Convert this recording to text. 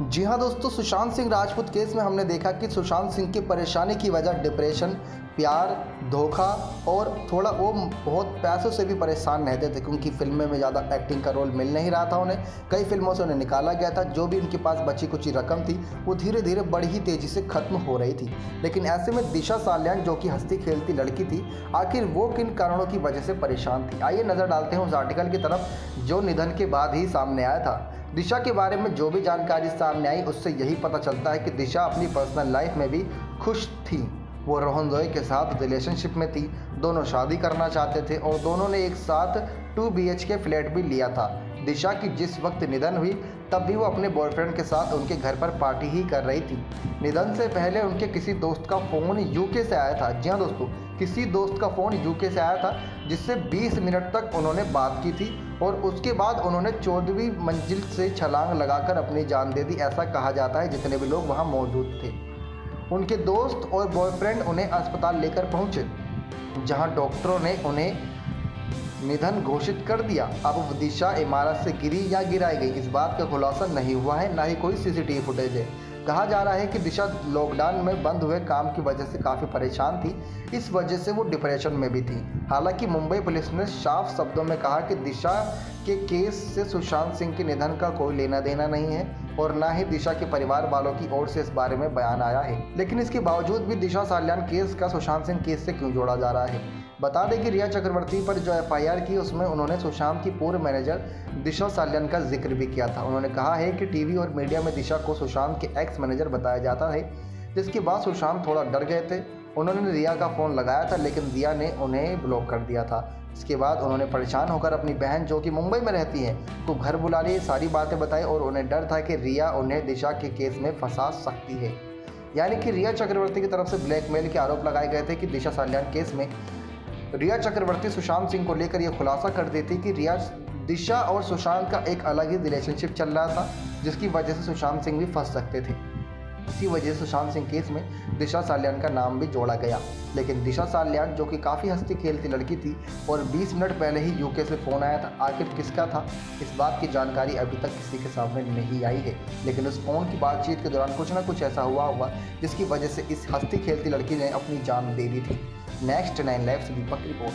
जी हाँ दोस्तों, सुशांत सिंह राजपूत केस में हमने देखा कि सुशांत सिंह की परेशानी की वजह डिप्रेशन, प्यार, धोखा और थोड़ा वो बहुत पैसों से भी परेशान रहते थे क्योंकि फिल्में में ज़्यादा एक्टिंग का रोल मिल नहीं रहा था उन्हें। कई फिल्मों से उन्हें निकाला गया था। जो भी उनके पास बची कुची रकम थी वो धीरे धीरे बड़ी ही तेज़ी से ख़त्म हो रही थी। लेकिन ऐसे में दिशा सालियान, जो कि हंसती खेलती लड़की थी, आखिर वो किन कारणों की वजह से परेशान थी, आइए नज़र डालते हैं उस आर्टिकल की तरफ जो निधन के बाद ही सामने आया था। दिशा के बारे में जो भी जानकारी सामने आई उससे यही पता चलता है कि दिशा अपनी पर्सनल लाइफ में भी खुश थी। वो रोहन जोई के साथ रिलेशनशिप में थी, दोनों शादी करना चाहते थे और दोनों ने एक साथ 2 BHK फ्लैट भी लिया था। दिशा की जिस वक्त निधन हुई तब भी वो अपने बॉयफ्रेंड के साथ उनके घर पर पार्टी ही कर रही थी। निधन से पहले उनके किसी दोस्त का फ़ोन यूके से आया था। जी हाँ दोस्तों, किसी दोस्त का फ़ोन यूके से आया था जिससे 20 मिनट तक उन्होंने बात की थी और उसके बाद उन्होंने 14वीं मंजिल से छलांग लगाकर अपनी जान दे दी, ऐसा कहा जाता है जितने भी लोग वहाँ मौजूद थे। उनके दोस्त और बॉयफ्रेंड उन्हें अस्पताल लेकर पहुँचे जहाँ डॉक्टरों ने उन्हें निधन घोषित कर दिया। अब दिशा इमारत से गिरी या गिराई गई इस बात का खुलासा नहीं हुआ है, ना ही कोई CCTV फुटेज है। कहा जा रहा है कि दिशा लॉकडाउन में बंद हुए काम की वजह से काफ़ी परेशान थी, इस वजह से वो डिप्रेशन में भी थी। हालांकि मुंबई पुलिस ने साफ शब्दों में कहा कि दिशा के केस से सुशांत सिंह के निधन का कोई लेना देना नहीं है और ना ही दिशा के परिवार वालों की ओर से इस बारे में बयान आया है। लेकिन इसके बावजूद भी दिशा सालियान केस का सुशांत सिंह केस से क्यों जोड़ा जा रहा है? बता दें कि रिया चक्रवर्ती पर जो FIR की उसमें उन्होंने सुशांत की पूर्व मैनेजर दिशा सालियान का जिक्र भी किया था। उन्होंने कहा है कि टीवी और मीडिया में दिशा को सुशांत के एक्स मैनेजर बताया जाता है, जिसके बाद सुशांत थोड़ा डर गए थे। उन्होंने रिया का फ़ोन लगाया था लेकिन रिया ने उन्हें ब्लॉक कर दिया था। इसके बाद उन्होंने परेशान होकर अपनी बहन, जो कि मुंबई में रहती है, को घर बुला लिए, सारी बातें बताई और उन्हें डर था कि रिया उन्हें दिशा के केस में फंसा सकती है। यानी कि रिया चक्रवर्ती की तरफ से ब्लैकमेल के आरोप लगाए गए थे कि दिशा सालियान केस में रिया चक्रवर्ती सुशांत सिंह को लेकर यह खुलासा कर दी थी कि दिशा और सुशांत का एक अलग ही रिलेशनशिप चल रहा था, जिसकी वजह से सुशांत सिंह भी फंस सकते थे। इसी वजह से सुशांत सिंह केस में दिशा सालियान का नाम भी जोड़ा गया। लेकिन दिशा सालियान, जो कि काफ़ी हंसती खेलती लड़की थी और 20 मिनट पहले ही यूके से फ़ोन आया था, आखिर किसका था इस बात की जानकारी अभी तक किसी के सामने नहीं आई है। लेकिन उस फ़ोन की बातचीत के दौरान कुछ ना कुछ ऐसा हुआ होगा जिसकी वजह से इस हंसती खेलती लड़की ने अपनी जान दे दी थी। नेक्स्ट 9 लाइव से दीपक रिपोर्ट।